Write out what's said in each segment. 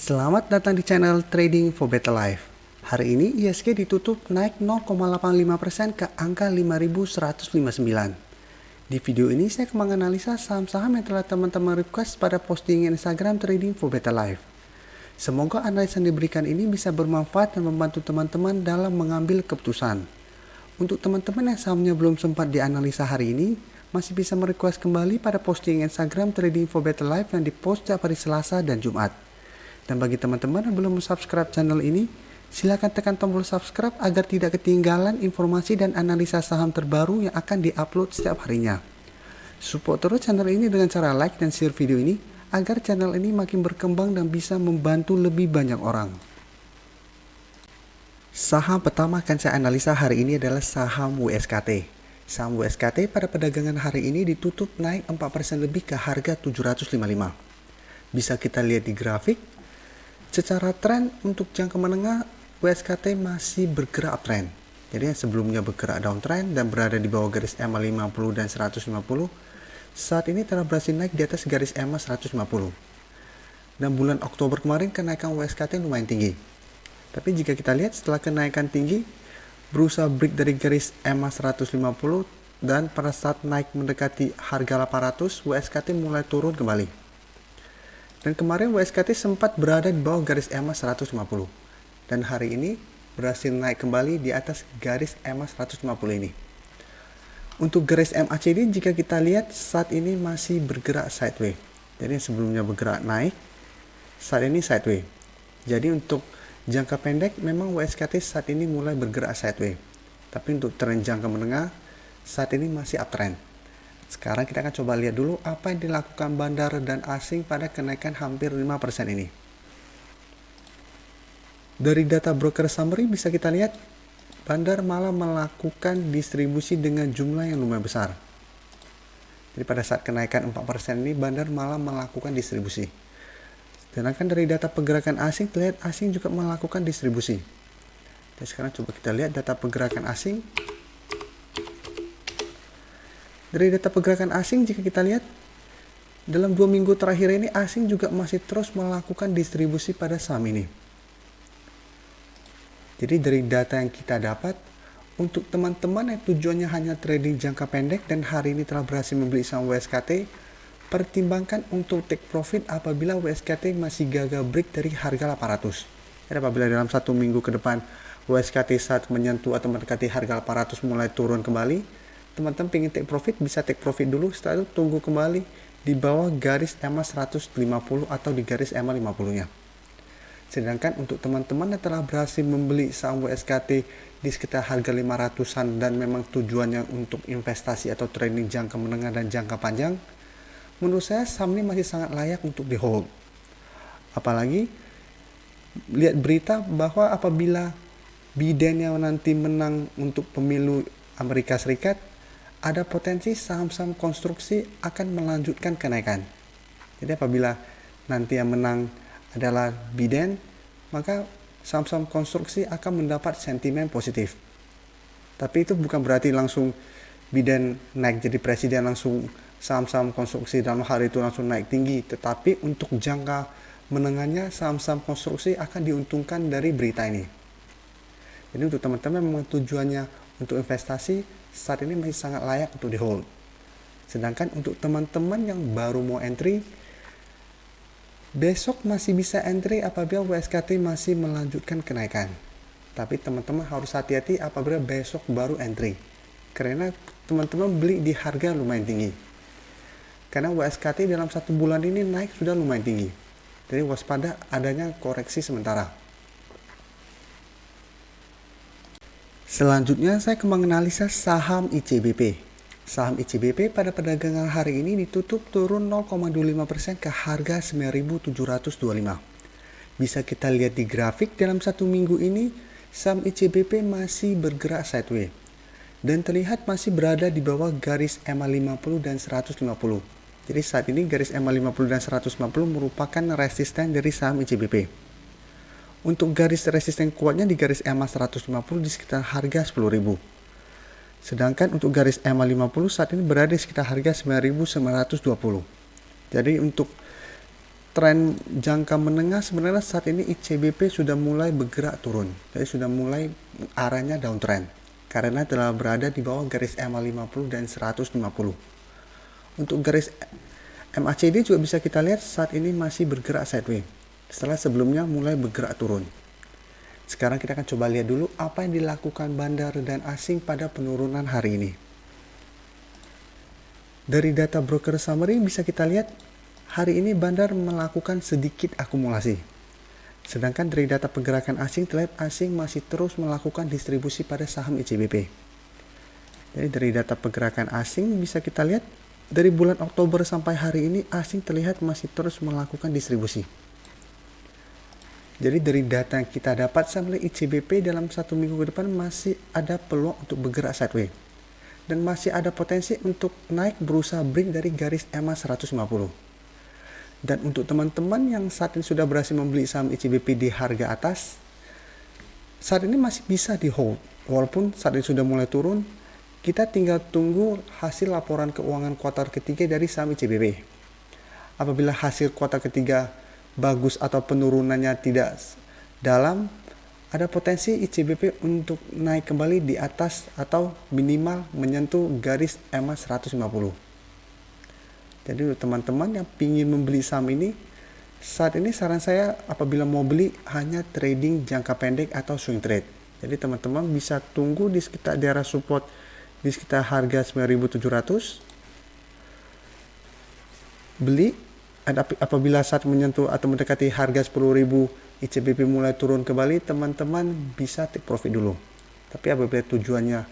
Selamat datang di channel Trading for Better Life. Hari ini ISG ditutup naik 0,85% ke angka 5.159. Di video ini saya akan menganalisa saham-saham yang telah teman-teman request pada postingan Instagram Trading for Better Life. Semoga analisa yang diberikan ini bisa bermanfaat dan membantu teman-teman dalam mengambil keputusan. Untuk teman-teman yang sahamnya belum sempat dianalisa hari ini, masih bisa merequest kembali pada postingan Instagram Trading for Better Life yang dipost setiap hari Selasa dan Jumat. Dan bagi teman-teman yang belum subscribe channel ini, silakan tekan tombol subscribe agar tidak ketinggalan informasi dan analisa saham terbaru yang akan diupload setiap harinya. Support terus channel ini dengan cara like dan share video ini agar channel ini makin berkembang dan bisa membantu lebih banyak orang. Saham pertama akan saya analisa hari ini adalah saham WSKT. Saham WSKT pada perdagangan hari ini ditutup naik 4% lebih ke harga 755. Bisa kita lihat di grafik. Secara tren untuk jangka menengah, WSKT masih bergerak uptrend. Jadi yang sebelumnya bergerak downtrend dan berada di bawah garis EMA 50 dan 150, saat ini telah berhasil naik di atas garis EMA 150. Dan bulan Oktober kemarin kenaikan WSKT lumayan tinggi. Tapi jika kita lihat setelah kenaikan tinggi, berusaha break dari garis EMA 150 dan pada saat naik mendekati harga 800, WSKT mulai turun kembali. Dan kemarin WSKT sempat berada di bawah garis EMA 150. Dan hari ini berhasil naik kembali di atas garis EMA 150 ini. Untuk garis MACD jika kita lihat saat ini masih bergerak sideways. Jadi sebelumnya bergerak naik, saat ini sideways. Jadi untuk jangka pendek memang WSKT saat ini mulai bergerak sideways. Tapi untuk tren jangka menengah saat ini masih uptrend. Sekarang kita akan coba lihat dulu apa yang dilakukan bandar dan asing pada kenaikan hampir 5% ini. Dari data broker summary bisa kita lihat bandar malah melakukan distribusi dengan jumlah yang lumayan besar. Jadi pada saat kenaikan 4% ini bandar malah melakukan distribusi. Sedangkan dari data pergerakan asing terlihat asing juga melakukan distribusi. Dan sekarang coba kita lihat data pergerakan asing. Dari data pergerakan asing jika kita lihat dalam 2 minggu terakhir ini asing juga masih terus melakukan distribusi pada saham ini. Jadi dari data yang kita dapat untuk teman-teman yang tujuannya hanya trading jangka pendek dan hari ini telah berhasil membeli saham WSKT, pertimbangkan untuk take profit apabila WSKT masih gagal break dari harga 800. Jadi apabila dalam 1 minggu ke depan WSKT saat menyentuh atau mendekati harga 800 mulai turun kembali, teman-teman ingin take profit bisa take profit dulu, setelah itu tunggu kembali di bawah garis EMA 150 atau di garis EMA 50 nya. Sedangkan untuk teman-teman yang telah berhasil membeli saham WSKT di sekitar harga 500-an dan memang tujuannya untuk investasi atau trading jangka menengah dan jangka panjang, menurut saya saham ini masih sangat layak untuk di hold. Apalagi lihat berita bahwa apabila Biden yang nanti menang untuk pemilu Amerika Serikat, ada potensi saham-saham konstruksi akan melanjutkan kenaikan. Jadi apabila nanti yang menang adalah Biden, maka saham-saham konstruksi akan mendapat sentimen positif. Tapi itu bukan berarti langsung Biden naik jadi presiden langsung saham-saham konstruksi dalam hari itu langsung naik tinggi. Tetapi untuk jangka menengahnya saham-saham konstruksi akan diuntungkan dari berita ini. Jadi untuk teman-teman memang tujuannya untuk investasi saat ini masih sangat layak untuk di hold. Sedangkan untuk teman-teman yang baru mau entry, besok masih bisa entry apabila WSKT masih melanjutkan kenaikan. Tapi teman-teman harus hati-hati apabila besok baru entry, karena teman-teman beli di harga lumayan tinggi. Karena WSKT dalam 1 bulan ini naik sudah lumayan tinggi. Jadi waspada adanya koreksi sementara. Selanjutnya saya akan menganalisa saham ICBP. Saham ICBP pada perdagangan hari ini ditutup turun 0,25% ke harga 9.725. Bisa kita lihat di grafik dalam 1 minggu ini saham ICBP masih bergerak sideways dan terlihat masih berada di bawah garis EMA 50 dan 150. Jadi saat ini garis EMA 50 dan 150 merupakan resisten dari saham ICBP. Untuk garis resisten kuatnya di garis EMA 150 di sekitar harga 10.000. Sedangkan untuk garis EMA 50 saat ini berada di sekitar harga 9.920. Jadi untuk tren jangka menengah sebenarnya saat ini ICBP sudah mulai bergerak turun. Jadi sudah mulai arahnya downtrend. Karena telah berada di bawah garis EMA 50 dan 150. Untuk garis MACD juga bisa kita lihat saat ini masih bergerak sideways. Setelah sebelumnya mulai bergerak turun. Sekarang kita akan coba lihat dulu apa yang dilakukan bandar dan asing pada penurunan hari ini. Dari data broker summary bisa kita lihat hari ini bandar melakukan sedikit akumulasi. Sedangkan dari data pergerakan asing terlihat asing masih terus melakukan distribusi pada saham ICBP. Jadi dari data pergerakan asing bisa kita lihat dari bulan Oktober sampai hari ini asing terlihat masih terus melakukan distribusi. Jadi dari data yang kita dapat sampai ICBP dalam 1 minggu ke depan masih ada peluang untuk bergerak sideways. Dan masih ada potensi untuk naik berusaha break dari garis EMA 150. Dan untuk teman-teman yang saat ini sudah berhasil membeli saham ICBP di harga atas, saat ini masih bisa di hold. Walaupun saat ini sudah mulai turun, kita tinggal tunggu hasil laporan keuangan kuartal ketiga dari saham ICBP. Apabila hasil kuartal ketiga bagus atau penurunannya tidak dalam, ada potensi ICBP untuk naik kembali di atas atau minimal menyentuh garis EMA 150. Jadi untuk teman-teman yang ingin membeli saham ini, saat ini saran saya apabila mau beli hanya trading jangka pendek atau swing trade. Jadi teman-teman bisa tunggu di sekitar daerah support di sekitar harga 9.700. Beli, apabila saat menyentuh atau mendekati harga 10.000 ICBP mulai turun kembali, teman-teman bisa take profit dulu. Tapi apabila tujuannya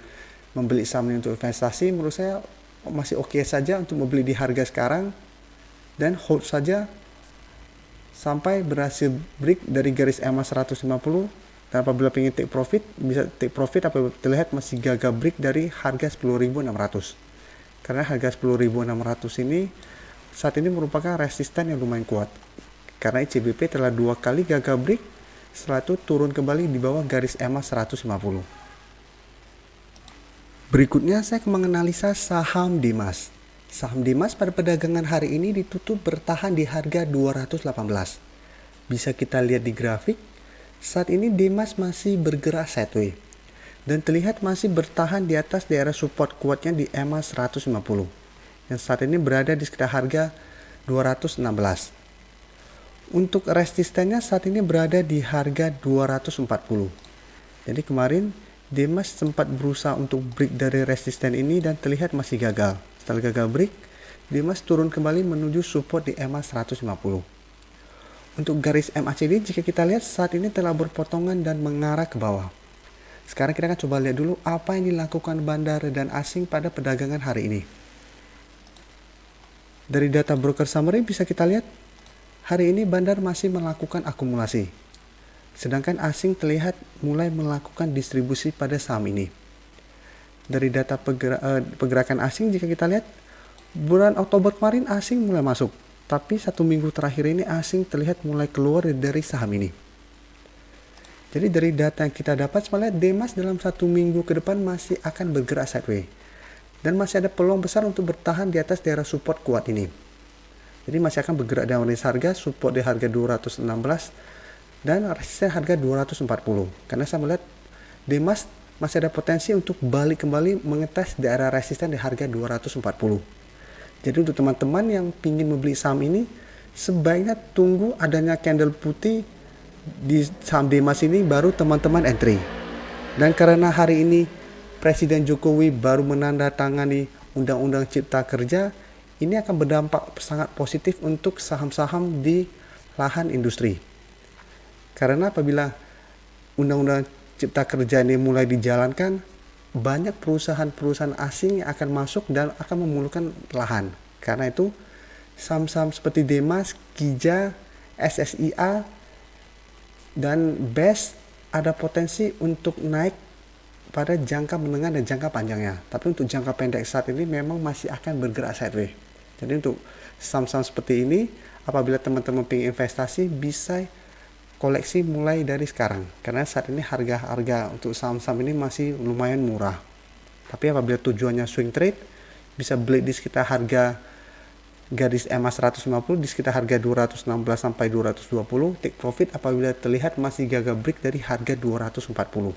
membeli saham ini untuk investasi, menurut saya masih oke saja untuk membeli di harga sekarang dan hold saja sampai berhasil break dari garis EMA 150. Dan apabila ingin take profit, bisa take profit apabila terlihat masih gagal break dari harga 10.600. Karena harga 10.600 ini saat ini merupakan resisten yang lumayan kuat. Karena ICBP telah 2 kali gagal break, setelah itu turun kembali di bawah garis EMA 150. Berikutnya saya akan menganalisa saham Dimas. Saham Dimas pada perdagangan hari ini ditutup bertahan di harga 218. Bisa kita lihat di grafik, saat ini Dimas masih bergerak sideways dan terlihat masih bertahan di atas daerah support kuatnya di EMA 150 yang saat ini berada di sekitar harga 216. Untuk resistennya saat ini berada di harga 240. Jadi kemarin Dimas sempat berusaha untuk break dari resisten ini dan terlihat masih gagal. Setelah gagal break, Dimas turun kembali menuju support di EMA 150. Untuk garis MACD jika kita lihat saat ini telah berpotongan dan mengarah ke bawah. Sekarang kita akan coba lihat dulu apa yang dilakukan bandar dan asing pada perdagangan hari ini. Dari data broker summary bisa kita lihat hari ini bandar masih melakukan akumulasi. Sedangkan asing terlihat mulai melakukan distribusi pada saham ini. Dari data pergerakan asing jika kita lihat, bulan Oktober kemarin asing mulai masuk. Tapi 1 minggu terakhir ini asing terlihat mulai keluar dari saham ini. Jadi dari data yang kita dapat, sebenarnya Dimas dalam 1 minggu ke depan masih akan bergerak sideways. Dan masih ada peluang besar untuk bertahan di atas daerah support kuat ini. Jadi masih akan bergerak dalam range harga, support di harga 216. Dan resisten harga 240. Karena saya melihat Dimas masih ada potensi untuk balik kembali mengetes daerah resisten di harga 240. Jadi untuk teman-teman yang ingin membeli saham ini, sebaiknya tunggu adanya candle putih di saham Dimas ini baru teman-teman entry. Dan karena hari ini Presiden Jokowi baru menandatangani Undang-Undang Cipta Kerja, ini akan berdampak sangat positif untuk saham-saham di lahan industri. Karena apabila Undang-Undang Cipta Kerja ini mulai dijalankan, banyak perusahaan-perusahaan asing yang akan masuk dan akan memulihkan lahan. Karena itu, saham-saham seperti Dimas, Kija, SSIA, dan BEST ada potensi untuk naik pada jangka menengah dan jangka panjangnya. Tapi untuk jangka pendek saat ini memang masih akan bergerak sideways. Jadi untuk saham-saham seperti ini, apabila teman-teman ingin investasi, bisa koleksi mulai dari sekarang. Karena saat ini harga-harga untuk saham-saham ini masih lumayan murah. Tapi apabila tujuannya swing trade, bisa beli di sekitar harga garis EMA 150 di sekitar harga 216 sampai 220, take profit apabila terlihat masih gagal break dari harga 240.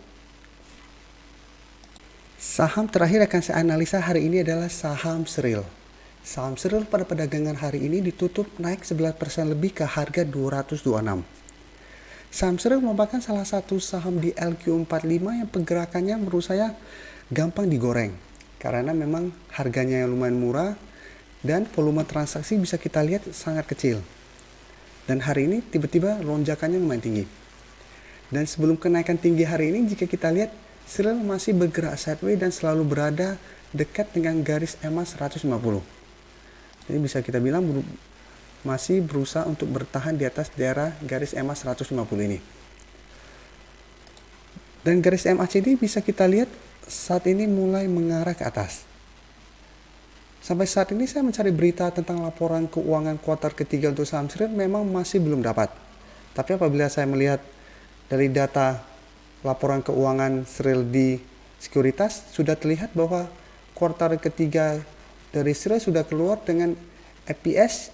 Saham terakhir akan saya analisa hari ini adalah saham Sril. Saham Sril pada perdagangan hari ini ditutup naik 11% lebih ke harga 226. Saham Sril merupakan salah satu saham di LQ45 yang pergerakannya menurut saya gampang digoreng. Karena memang harganya yang lumayan murah dan volume transaksi bisa kita lihat sangat kecil. Dan hari ini tiba-tiba lonjakannya lumayan tinggi. Dan sebelum kenaikan tinggi hari ini, jika kita lihat Sril masih bergerak sideways dan selalu berada dekat dengan garis EMA 150. Jadi bisa kita bilang masih berusaha untuk bertahan di atas daerah garis EMA 150 ini. Dan garis MACD bisa kita lihat saat ini mulai mengarah ke atas. Sampai saat ini saya mencari berita tentang laporan keuangan kuartal ketiga untuk saham Sril memang masih belum dapat. Tapi apabila saya melihat dari data laporan keuangan Sril di sekuritas, sudah terlihat bahwa kuartal ketiga dari Sril sudah keluar dengan EPS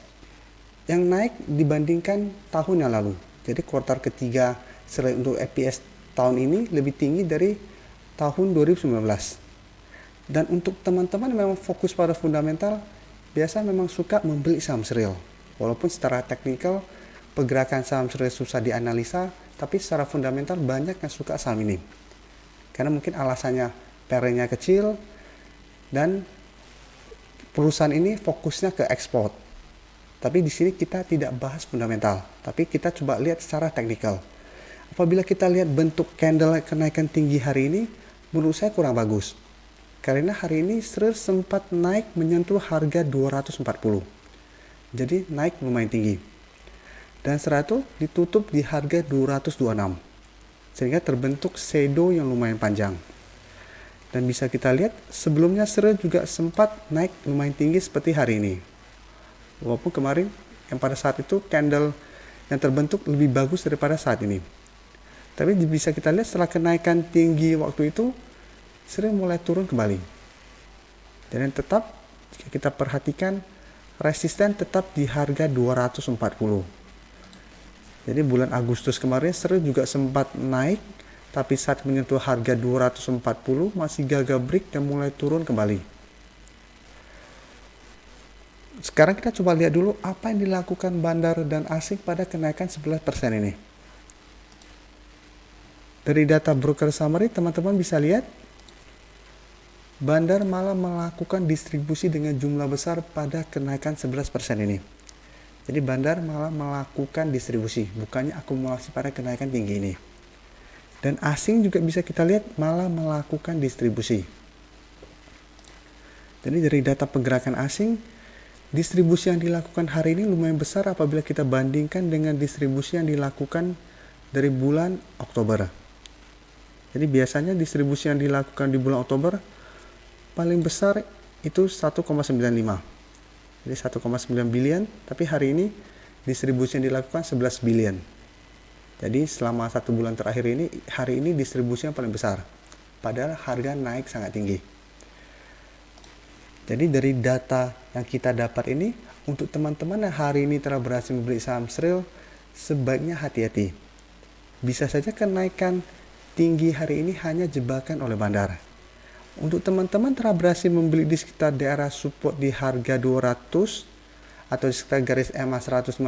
yang naik dibandingkan tahun yang lalu. Jadi kuartal ketiga Sril untuk EPS tahun ini lebih tinggi dari tahun 2019. Dan untuk teman-teman yang memang fokus pada fundamental, biasa memang suka membeli saham Sril. Walaupun secara teknikal pergerakan saham Sril susah dianalisa, tapi secara fundamental banyak yang suka saham ini. Karena mungkin alasannya PR-nya kecil dan perusahaan ini fokusnya ke ekspor. Tapi di sini kita tidak bahas fundamental, tapi kita coba lihat secara teknikal. Apabila kita lihat bentuk candle kenaikan tinggi hari ini, menurut saya kurang bagus. Karena hari ini Sril sempat naik menyentuh harga 240. Jadi naik lumayan tinggi. Dan setelah itu ditutup di harga 226. Sehingga terbentuk shadow yang lumayan panjang. Dan bisa kita lihat sebelumnya Sril juga sempat naik lumayan tinggi seperti hari ini. Walaupun kemarin yang pada saat itu candle yang terbentuk lebih bagus daripada saat ini. Tapi bisa kita lihat setelah kenaikan tinggi waktu itu Sril mulai turun kembali. Dan tetap jika kita perhatikan resisten tetap di harga 240. Jadi bulan Agustus kemarin Sril juga sempat naik, tapi saat menyentuh harga 240 masih gagal break dan mulai turun kembali. Sekarang kita coba lihat dulu apa yang dilakukan bandar dan asing pada kenaikan 11% ini. Dari data broker summary teman-teman bisa lihat bandar malah melakukan distribusi dengan jumlah besar pada kenaikan 11% ini. Jadi bandar malah melakukan distribusi, bukannya akumulasi pada kenaikan tinggi ini. Dan asing juga bisa kita lihat malah melakukan distribusi. Jadi dari data pergerakan asing, distribusi yang dilakukan hari ini lumayan besar apabila kita bandingkan dengan distribusi yang dilakukan dari bulan Oktober. Jadi biasanya distribusi yang dilakukan di bulan Oktober paling besar itu 1,95. Jadi 1,9 billion, tapi hari ini distribusi yang dilakukan 11 billion. Jadi selama 1 bulan terakhir ini, hari ini distribusi yang paling besar. Padahal harga naik sangat tinggi. Jadi dari data yang kita dapat ini, untuk teman-teman yang hari ini telah berhasil membeli saham Sril, sebaiknya hati-hati. Bisa saja kenaikan tinggi hari ini hanya jebakan oleh bandar. Untuk teman-teman telah berhasil membeli di sekitar daerah support di harga 200 atau di sekitar garis EMA 150,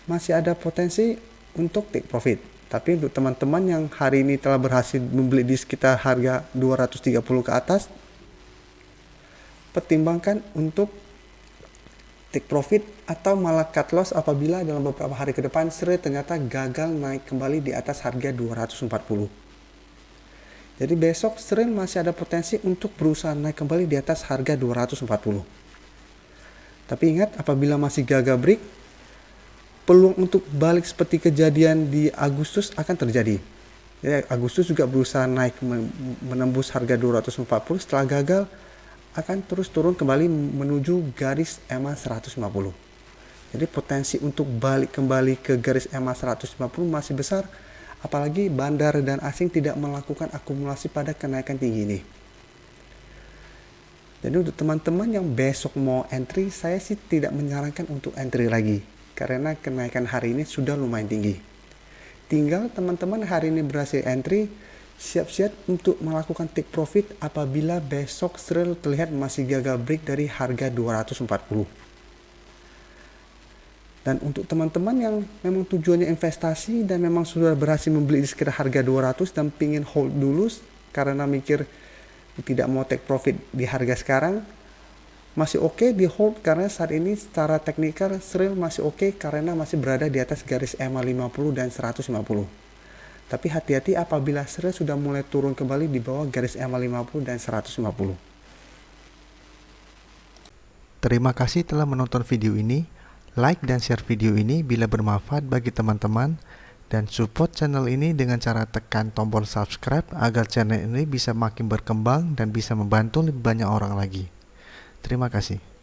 masih ada potensi untuk take profit. Tapi untuk teman-teman yang hari ini telah berhasil membeli di sekitar harga 230 ke atas, pertimbangkan untuk take profit atau malah cut loss apabila dalam beberapa hari ke depan Sril ternyata gagal naik kembali di atas harga 240. Jadi besok Sril masih ada potensi untuk berusaha naik kembali di atas harga 240. Tapi ingat, apabila masih gagal break, peluang untuk balik seperti kejadian di Agustus akan terjadi. Jadi Agustus juga berusaha naik menembus harga 240, setelah gagal akan terus turun kembali menuju garis EMA 150. Jadi potensi untuk balik kembali ke garis EMA 150 masih besar, apalagi bandar dan asing tidak melakukan akumulasi pada kenaikan tinggi ini. Jadi untuk teman-teman yang besok mau entry, saya sih tidak menyarankan untuk entry lagi, karena kenaikan hari ini sudah lumayan tinggi. Tinggal teman-teman hari ini berhasil entry, siap-siap untuk melakukan take profit apabila besok Sril terlihat masih gagal break dari harga 240. Dan untuk teman-teman yang memang tujuannya investasi dan memang sudah berhasil membeli di sekitar harga 200 dan pingin hold dulu karena mikir tidak mau take profit di harga sekarang, masih oke di hold karena saat ini secara teknikal Sril masih oke karena masih berada di atas garis EMA 50 dan 150. Tapi hati-hati apabila Sril sudah mulai turun kembali di bawah garis EMA 50 dan 150. Terima kasih telah menonton video ini. Like dan share video ini bila bermanfaat bagi teman-teman, dan support channel ini dengan cara tekan tombol subscribe agar channel ini bisa makin berkembang dan bisa membantu lebih banyak orang lagi. Terima kasih.